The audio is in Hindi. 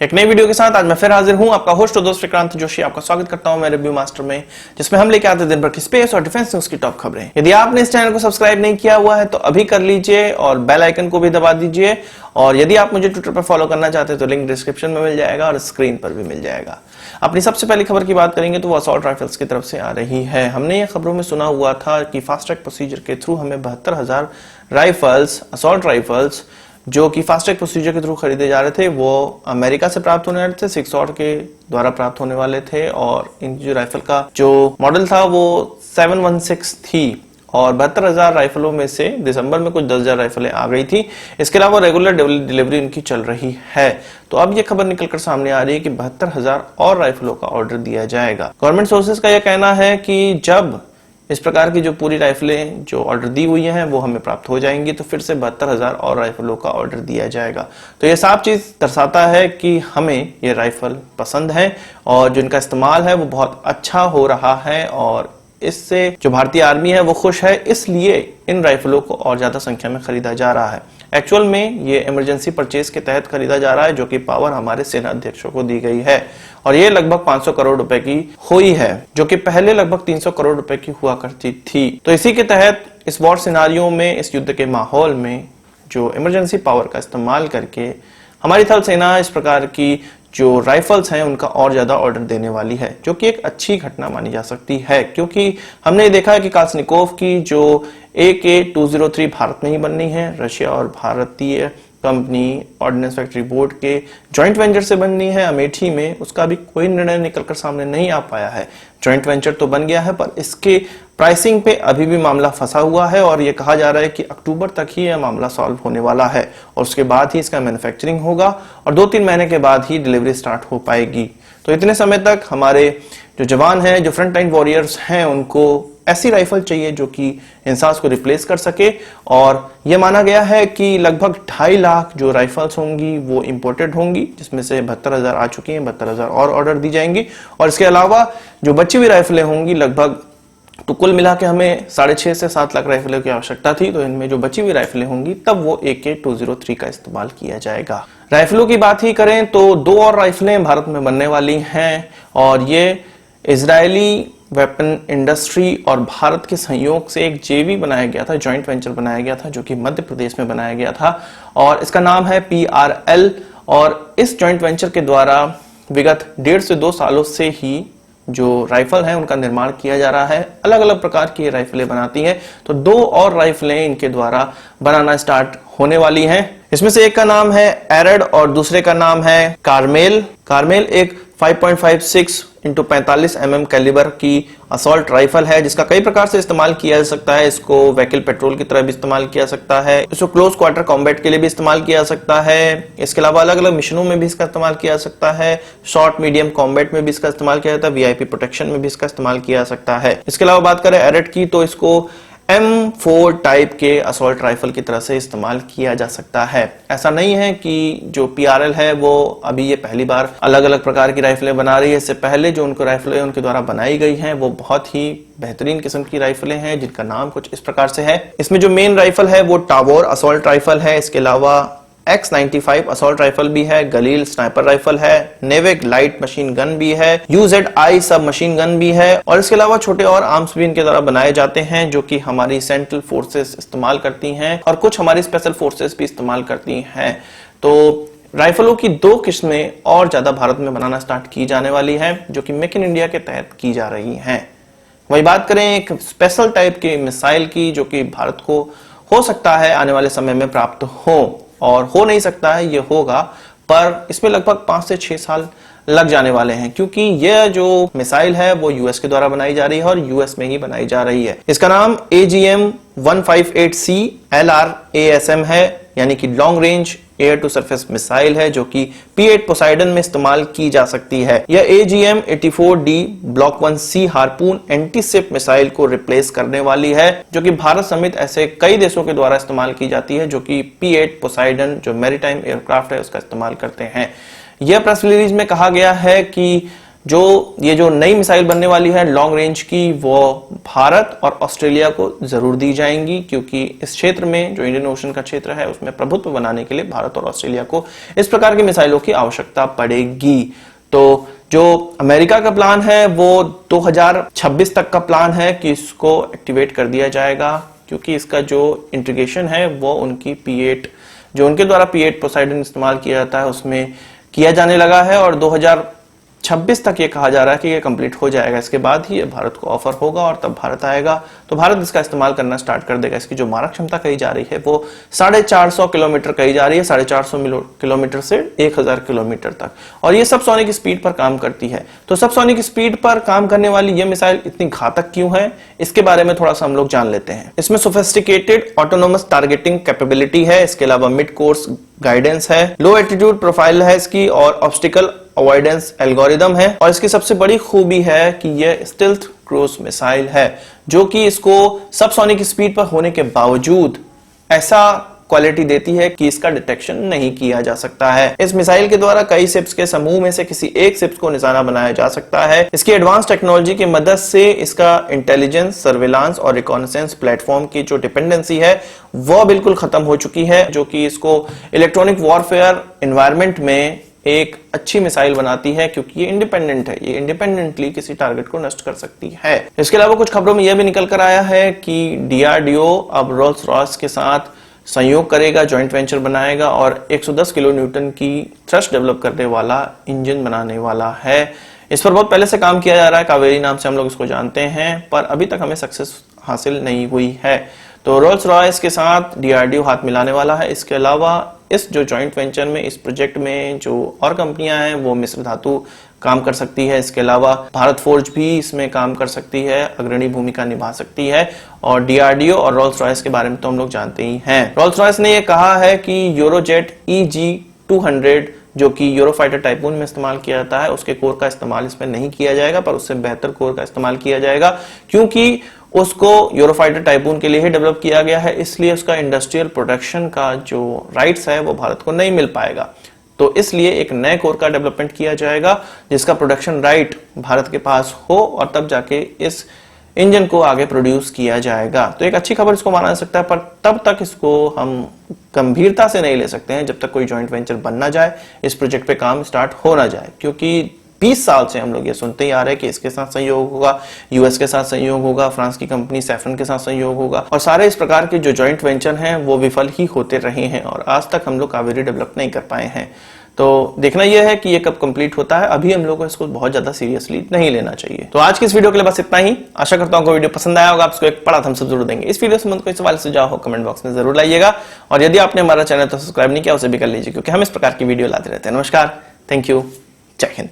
एक नई वीडियो के साथ आज मैं फिर हाजिर हूं, आपका होस्ट और दोस्त विक्रांत जोशी। आपका स्वागत करता हूं मैं रिव्यू मास्टर में, जिसमें हम लेके आते हैं दिन भर की स्पेस और डिफेंस न्यूज की टॉप खबरें। यदि आपने इस चैनल को सब्सक्राइब नहीं किया हुआ है तो अभी कर लीजिए और बेल आइकन को भी दबा दीजिए। और यदि आप मुझे ट्विटर पर फॉलो करना चाहते हैं तो लिंक डिस्क्रिप्शन में मिल जाएगा और स्क्रीन पर भी मिल जाएगा। अपनी सबसे पहली खबर की बात करेंगे तो वो असॉल्ट राइफल्स की तरफ से आ रही है। हमने ये खबरों में सुना हुआ था कि फास्ट ट्रैक प्रोसीजर के थ्रू हमें 72,000 राइफल्स, असॉल्ट राइफल्स जो कि फास्ट ट्रैक प्रोसीजर के थ्रू खरीदे जा रहे थे वो अमेरिका से प्राप्त होने वाले थे, सिक्सॉर्ड के द्वारा प्राप्त होने वाले थे। और इन जो राइफल का जो मॉडल था वो 716 थी और 72,000 राइफलों में से दिसंबर में कुछ 10,000 राइफलें आ गई थी। इसके अलावा रेगुलर डिलीवरी इनकी चल रही है। तो अब ये खबर निकलकर सामने आ रही है कि 72,000 और राइफलों का ऑर्डर दिया जाएगा। गवर्नमेंट सोर्सेज का यह कहना है कि जब इस प्रकार की जो पूरी राइफलें जो ऑर्डर दी हुई हैं वो हमें प्राप्त हो जाएंगी तो फिर से 72,000 और राइफलों का ऑर्डर दिया जाएगा। तो ये साफ चीज दर्शाता है कि हमें ये राइफल पसंद है और जिनका इस्तेमाल है वो बहुत अच्छा हो रहा है और इससे जो भारतीय आर्मी है वो खुश है, इसलिए इन राइफलों को और ज्यादा संख्या में खरीदा जा रहा है। एक्चुअल में ये इमरजेंसी परचेज के तहत खरीदा जा रहा है, जो कि पावर हमारे सेना अध्यक्षों को दी गई है और ये लगभग 500 करोड़ रुपए की हुई है, जो कि पहले लगभग 300 करोड़ रुपए की हुआ करती थी। तो इसी के तहत इस वॉर सिनारियो में, इस युद्ध के माहौल में जो इमरजेंसी पावर का इस्तेमाल करके हमारी थल सेना इस प्रकार की जो राइफल्स हैं उनका और ज्यादा ऑर्डर देने वाली है, जो कि एक अच्छी घटना मानी जा सकती है। क्योंकि हमने देखा है कि काल्सनिकोव की जो AK-203 भारत में ही बननी है, रशिया और भारतीय कंपनी ऑर्डिनेंस फैक्ट्री बोर्ड के जॉइंट वेंचर से बननी है अमेठी में। उसका भी कोई निर्णय निकलकर सामने नहीं आ पाया है। जॉइंट वेंचर तो बन गया है पर इसके प्राइसिंग पे अभी भी मामला फंसा हुआ है और ये कहा जा रहा है कि अक्टूबर तक ही यह मामला सॉल्व होने वाला है और उसके बाद ही इसका मैन्युफैक्चरिंग होगा और 2-3 महीने के बाद ही डिलीवरी स्टार्ट हो पाएगी। तो इतने समय तक हमारे जो जवान हैं, जो फ्रंट लाइन वॉरियर्स हैं, उनको ऐसी राइफल चाहिए जो कि इंसास को रिप्लेस कर सके। और यह माना गया है कि लगभग 2.5 लाख जो राइफल्स होंगी वो इंपोर्टेड होंगी, जिसमें से 72,000 आ चुकी हैं, 72,000 और ऑर्डर दी जाएंगी। और इसके अलावा जो बची हुई राइफलें होंगी, लगभग तो कुल मिला के हमें 6.5 से 7 लाख राइफलों की आवश्यकता थी। तो इनमें जो बची हुई राइफलें होंगी तब वो AK-203 का इस्तेमाल किया जाएगा। राइफलों की बात ही करें तो 2 और राइफलें भारत में बनने वाली हैं और ये इजरायली वेपन इंडस्ट्री और भारत के सहयोग से एक JV बनाया गया था, जॉइंट वेंचर बनाया गया था, जो कि मध्य प्रदेश में बनाया गया था और इसका नाम है PRL। और इस जॉइंट वेंचर के द्वारा विगत 1.5 से 2 सालों से ही जो राइफल है उनका निर्माण किया जा रहा है। अलग अलग प्रकार की राइफलें बनाती हैं, तो 2 और राइफलें इनके द्वारा बनाना स्टार्ट होने वाली हैं। इसमें से एक का नाम है एरड और दूसरे का नाम है कार्मेल। कार्मेल एक 5.56 × 45 mm कैलिबर की असॉल्ट राइफल है, जिसका कई प्रकार से इस्तेमाल किया जा सकता है। इसको व्हीकल पेट्रोल की तरह भी इस्तेमाल किया जा सकता है, इसको क्लोज क्वार्टर कॉम्बैट के लिए भी इस्तेमाल किया जा सकता है। इसके अलावा अलग अलग मिशनों में भी इसका इस्तेमाल किया जा सकता है, शॉर्ट मीडियम कॉम्बैट में भी इसका इस्तेमाल किया जाता है, VIP प्रोटेक्शन में भी इसका इस्तेमाल किया जा सकता है। इसके अलावा बात करें एरड की तो इसको M4 टाइप के असॉल्ट राइफल की तरह से इस्तेमाल किया जा सकता है। ऐसा नहीं है कि जो PRL है वो अभी ये पहली बार अलग अलग प्रकार की राइफलें बना रही है। इससे पहले जो उनको राइफलें उनके द्वारा बनाई गई हैं वो बहुत ही बेहतरीन किस्म की राइफलें हैं, जिनका नाम कुछ इस प्रकार से है। इसमें जो मेन राइफल है वो टावोर असॉल्ट राइफल है। इसके अलावा X95 असॉल्ट राइफल भी है, गलील स्नाइपर राइफल है, नेविक लाइट मशीन गन भी है, UZI सब मशीन गन भी है और इसके अलावा छोटे और आर्म्स भी इनके द्वारा बनाए जाते हैं, जो कि हमारी सेंट्रल फोर्सेस इस्तेमाल करती हैं और कुछ हमारी स्पेशल फोर्सेस भी इस्तेमाल करती हैं। तो राइफलों की 2 किस्में और ज्यादा भारत में बनाना स्टार्ट की जाने वाली है, जो कि मेक इन इंडिया के तहत की जा रही हैं। वही बात करें एक स्पेशल टाइप की मिसाइल की, जो कि भारत को हो सकता है आने वाले समय में प्राप्त हो और हो नहीं सकता है, ये होगा, पर इसमें लगभग 5 से 6 साल लग जाने वाले हैं, क्योंकि यह जो मिसाइल है वो US के द्वारा बनाई जा रही है और US में ही बनाई जा रही है। इसका नाम AGM-158C LRASM है, यानी कि long range air to surface missile है, जो कि P8 पोसाइडन में इस्तेमाल की जा सकती है। यह AGM-84D block 1C harpoon anti-ship missile को रिप्लेस करने वाली है, जो कि भारत समेत ऐसे कई देशों के द्वारा इस्तेमाल की जाती है, जो कि P8 पोसाइडन जो मैरीटाइम एयरक्राफ्ट है उसका इस्तेमाल करते हैं। यह प्रेस रिलीज में कहा गया है कि जो ये जो नई मिसाइल बनने वाली है लॉन्ग रेंज की, वो भारत और ऑस्ट्रेलिया को जरूर दी जाएंगी, क्योंकि इस क्षेत्र में जो इंडियन ओशन का क्षेत्र है उसमें प्रभुत्व बनाने के लिए भारत और ऑस्ट्रेलिया को इस प्रकार की मिसाइलों की आवश्यकता पड़ेगी। तो जो अमेरिका का प्लान है वो 2026 तक का प्लान है कि इसको एक्टिवेट कर दिया जाएगा, क्योंकि इसका जो इंटीग्रेशन है वो उनकी P8 जो उनके द्वारा P8 पोसाइडन इस्तेमाल किया जाता है उसमें किया जाने लगा है, और 2026 तक ये कहा जा रहा है कि ये कंप्लीट हो जाएगा। इसके बाद ही ये भारत को ऑफर होगा और तब भारत आएगा, तो भारत इसका इस्तेमाल करना स्टार्ट कर देगा। इसकी जो मारक क्षमता कही जा रही है वो 450 किलोमीटर कही जा रही है, 450 किलोमीटर से 1000 किलोमीटर तक, और ये सब सोनिक स्पीड पर काम करती है। तो सब सोनिक स्पीड पर काम करने वाली ये मिसाइल इतनी घातक क्यों है, इसके बारे में थोड़ा सा हम लोग जान लेते हैं। इसमें सोफिस्टिकेटेड ऑटोनोमस टारगेटिंग कैपेबिलिटी है, इसके अलावा मिड कोर्स गाइडेंस है, लो एल्टीट्यूड प्रोफाइल है इसकी, और ऑब्स्टिकल अवॉइडेंस एल्गोरिदम है, और इसकी सबसे बड़ी खूबी है कि यह स्टिल्थ क्रूज मिसाइल है, जो कि इसको सबसोनिक स्पीड पर होने के बावजूद ऐसा क्वालिटी देती है कि इसका डिटेक्शन नहीं किया जा सकता है। इस मिसाइल के द्वारा कई शिप्स के समूह में से किसी एक शिप्स को निशाना बनाया जा सकता है। इसकी एडवांस टेक्नोलॉजी की मदद से इसका इंटेलिजेंस, सर्विलांस और रिकॉनेसेंस प्लेटफॉर्म की जो डिपेंडेंसी है वो बिल्कुल खत्म हो चुकी है, जो कि इसको इलेक्ट्रॉनिक वॉरफेयर एनवायरमेंट में एक अच्छी मिसाइल बनाती है, क्योंकि ये इंडिपेंडेंट है, ये इंडिपेंडेंटली किसी टारगेट को नष्ट कर सकती है। इसके अलावा कुछ खबरों में यह भी निकल कर आया है कि DRDO अब रोल्स रॉयस के साथ संयोग करेगा, जॉइंट वेंचर बनाएगा और 110 किलो न्यूटन की थ्रस्ट डेवलप करने वाला इंजन बनाने वाला है। इस पर बहुत पहले से काम किया जा रहा है, कावेरी नाम से हम लोग इसको जानते हैं, पर अभी तक हमें सक्सेस हासिल नहीं हुई है। तो रोल्स रॉयस के साथ DRDO हाथ मिलाने वाला है। इसके अलावा इस जो जॉइंट वेंचर में, इस प्रोजेक्ट में जो और कंपनियां हैं वो मिश्र धातु काम कर सकती है। इसके अलावा भारत फोर्ज भी इसमें काम कर सकती है, अग्रणी भूमिका निभा सकती है। और DRDO और रोल्स रॉयस के बारे में तो हम लोग जानते ही हैं। रोल्स रॉयस ने यह कहा है कि यूरोजेट EG-200 जो कि यूरोफाइटर टाइपून में इस्तेमाल किया जाता है, उसके कोर का इस्तेमाल इसमें नहीं किया जाएगा, पर उससे बेहतर कोर का इस्तेमाल किया जाएगा, क्योंकि उसको यूरोफाइटर टाइपून के लिए ही डेवलप किया गया है। इसलिए उसका इंडस्ट्रियल प्रोडक्शन का जो राइट्स है वो भारत को नहीं मिल पाएगा। तो इसलिए एक नए कोर का डेवलपमेंट किया जाएगा जिसका प्रोडक्शन राइट भारत के पास हो, और तब जाके इस इंजन को आगे प्रोड्यूस किया जाएगा। तो एक अच्छी खबर इसको माना जा सकता है, पर तब तक इसको हम गंभीरता से नहीं ले सकते हैं जब तक कोई जॉइंट वेंचर बन ना जाए, इस प्रोजेक्ट पे काम स्टार्ट हो ना जाए, क्योंकि 20 साल से हम लोग ये सुनते ही आ रहे हैं कि इसके साथ संयोग होगा, यूएस के साथ संयोग होगा, फ्रांस की कंपनी सैफरन के साथ संयोग होगा, और सारे इस प्रकार के जो जॉइंट वेंचर हैं वो विफल ही होते रहे हैं, और आज तक हम लोग कावेरी डेवलप नहीं कर पाए हैं। तो देखना यह है कि ये कब कंप्लीट होता है। अभी हम लोग को इसको बहुत ज्यादा सीरियसली नहीं लेना चाहिए। तो आज की इस वीडियो के लिए बस इतना ही। आशा करता हूँ वीडियो पसंद आया होगा, आप इसको एक बड़ा थम्स अप जरूर देंगे। इस वीडियो से कोई सवाल सुझाव हो कमेंट बॉक्स में जरूर लाइएगा, और यदि आपने हमारा चैनल तो सब्सक्राइब नहीं किया उसे भी कर लीजिए, क्योंकि हम इस प्रकार की वीडियो लाते रहते हैं। नमस्कार, थैंक यू, जय हिंद।